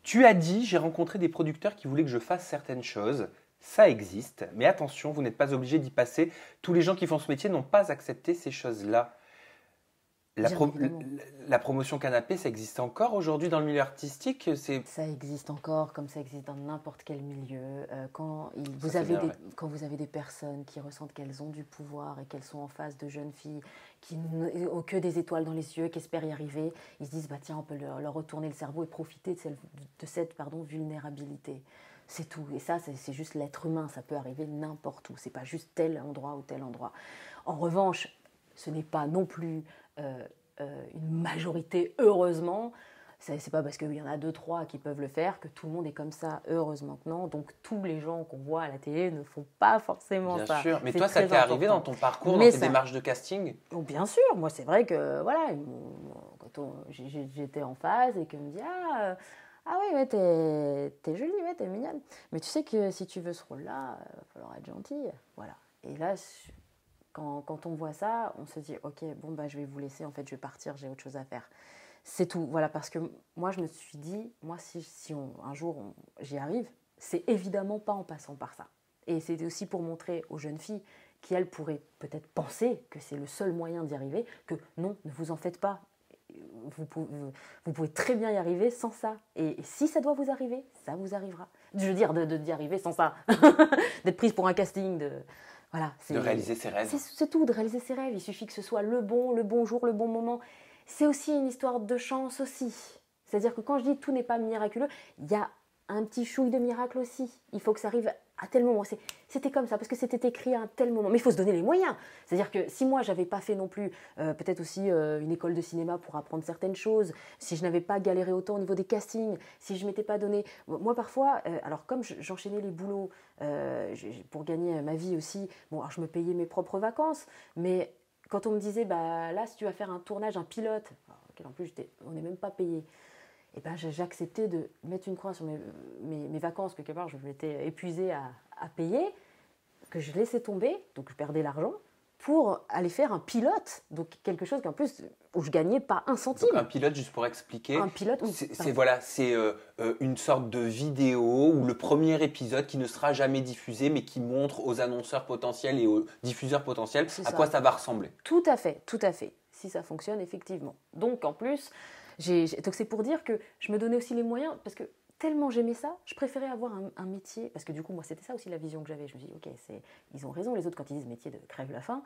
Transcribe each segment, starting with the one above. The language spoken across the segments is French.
Tu as dit, j'ai rencontré des producteurs qui voulaient que je fasse certaines choses. Ça existe, mais attention, vous n'êtes pas obligé d'y passer. Tous les gens qui font ce métier n'ont pas accepté ces choses-là. La, Bien pro- évidemment. la promotion canapé, ça existe encore aujourd'hui dans le milieu artistique? Ça existe encore, comme ça existe dans n'importe quel milieu. Ça, c'est bien vrai. Quand vous avez des personnes qui ressentent qu'elles ont du pouvoir et qu'elles sont en face de jeunes filles qui n'ont que des étoiles dans les yeux, qui espèrent y arriver, ils se disent bah tiens, on peut leur retourner le cerveau et profiter de cette vulnérabilité. C'est tout. Et ça, c'est juste l'être humain. Ça peut arriver n'importe où. C'est pas juste tel endroit ou tel endroit. En revanche, ce n'est pas non plus une majorité, heureusement. C'est pas parce qu'il y en a 2-3 qui peuvent le faire que tout le monde est comme ça, heureusement que non. Donc tous les gens qu'on voit à la télé ne font pas forcément Bien ça. sûr, mais C'est toi, ça très t'est arrivé dans important. ton parcours, Mais dans tes ça- démarches de casting? Oh, bien sûr, moi c'est vrai que voilà, j'étais en phase et qu'on me dit ah oui, ouais, t'es jolie, ouais, t'es mignonne. Mais tu sais que si tu veux ce rôle-là, il va falloir être gentille. Voilà. Et là, quand on voit ça, on se dit ok, bon bah je vais vous laisser, en fait je vais partir, j'ai autre chose à faire. C'est tout, voilà, parce que moi je me suis dit, moi un jour j'y arrive, c'est évidemment pas en passant par ça. Et c'était aussi pour montrer aux jeunes filles qui, elles, pourraient peut-être penser que c'est le seul moyen d'y arriver, que non, ne vous en faites pas. Vous pouvez très bien y arriver sans ça. Et si ça doit vous arriver, ça vous arrivera. Je veux dire, d'y arriver sans ça. D'être prise pour un casting, voilà, De réaliser ses rêves. c'est tout, de réaliser ses rêves. Il suffit que ce soit le bon jour, le bon moment. C'est aussi une histoire de chance aussi. C'est-à-dire que quand je dis tout n'est pas miraculeux, il y a un petit chouille de miracle aussi. Il faut que ça arrive à tel moment. C'était comme ça, parce que c'était écrit à un tel moment. Mais il faut se donner les moyens. C'est-à-dire que si moi, j'avais pas fait non plus peut-être aussi une école de cinéma pour apprendre certaines choses, si je n'avais pas galéré autant au niveau des castings, si je m'étais pas donné... Moi, parfois, alors comme j'enchaînais les boulots pour gagner ma vie aussi, bon, alors je me payais mes propres vacances, mais quand on me disait, bah là, si tu vas faire un tournage, un pilote, auquel en plus on n'est même pas payé, et ben j'acceptais de mettre une croix sur mes vacances, quelque part je m'étais épuisée à payer, que je laissais tomber, donc je perdais l'argent, pour aller faire un pilote, donc quelque chose qu'en plus, où je gagnais pas un centime. Donc un pilote, juste pour expliquer, Un pilote, oui, c'est une sorte de vidéo ou le premier épisode qui ne sera jamais diffusé, mais qui montre aux annonceurs potentiels et aux diffuseurs potentiels à quoi ça va ressembler. Tout à fait, si ça fonctionne effectivement. Donc en plus, donc c'est pour dire que je me donnais aussi les moyens, parce que tellement j'aimais ça, je préférais avoir un métier, parce que du coup, moi, c'était ça aussi la vision que j'avais. Je me dis, ok, ils ont raison, les autres, quand ils disent métier de crève la faim.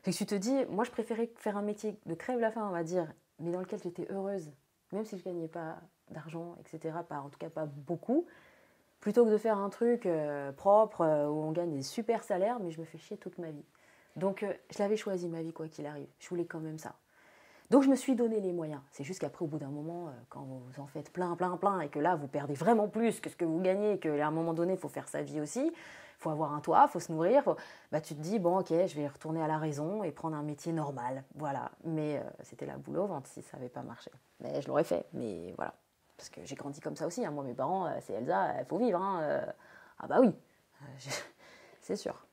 C'est que tu te dis, moi, je préférais faire un métier de crève la faim, on va dire, mais dans lequel j'étais heureuse, même si je gagnais pas d'argent, etc., en tout cas pas beaucoup, plutôt que de faire un truc propre, où on gagne des super salaires, mais je me fais chier toute ma vie. Donc, je l'avais choisi, ma vie, quoi qu'il arrive. Je voulais quand même ça. Donc je me suis donné les moyens. C'est juste qu'après, au bout d'un moment, quand vous en faites plein, et que là, vous perdez vraiment plus que ce que vous gagnez, qu'à un moment donné, il faut faire sa vie aussi, il faut avoir un toit, il faut se nourrir, bah, tu te dis, bon, ok, je vais retourner à la raison et prendre un métier normal. Voilà. Mais c'était la boule au ventre si ça n'avait pas marché. Mais je l'aurais fait. Mais voilà. Parce que j'ai grandi comme ça aussi. Hein. Moi, mes parents, c'est Elsa, il faut vivre. Hein. Ah bah oui, c'est sûr.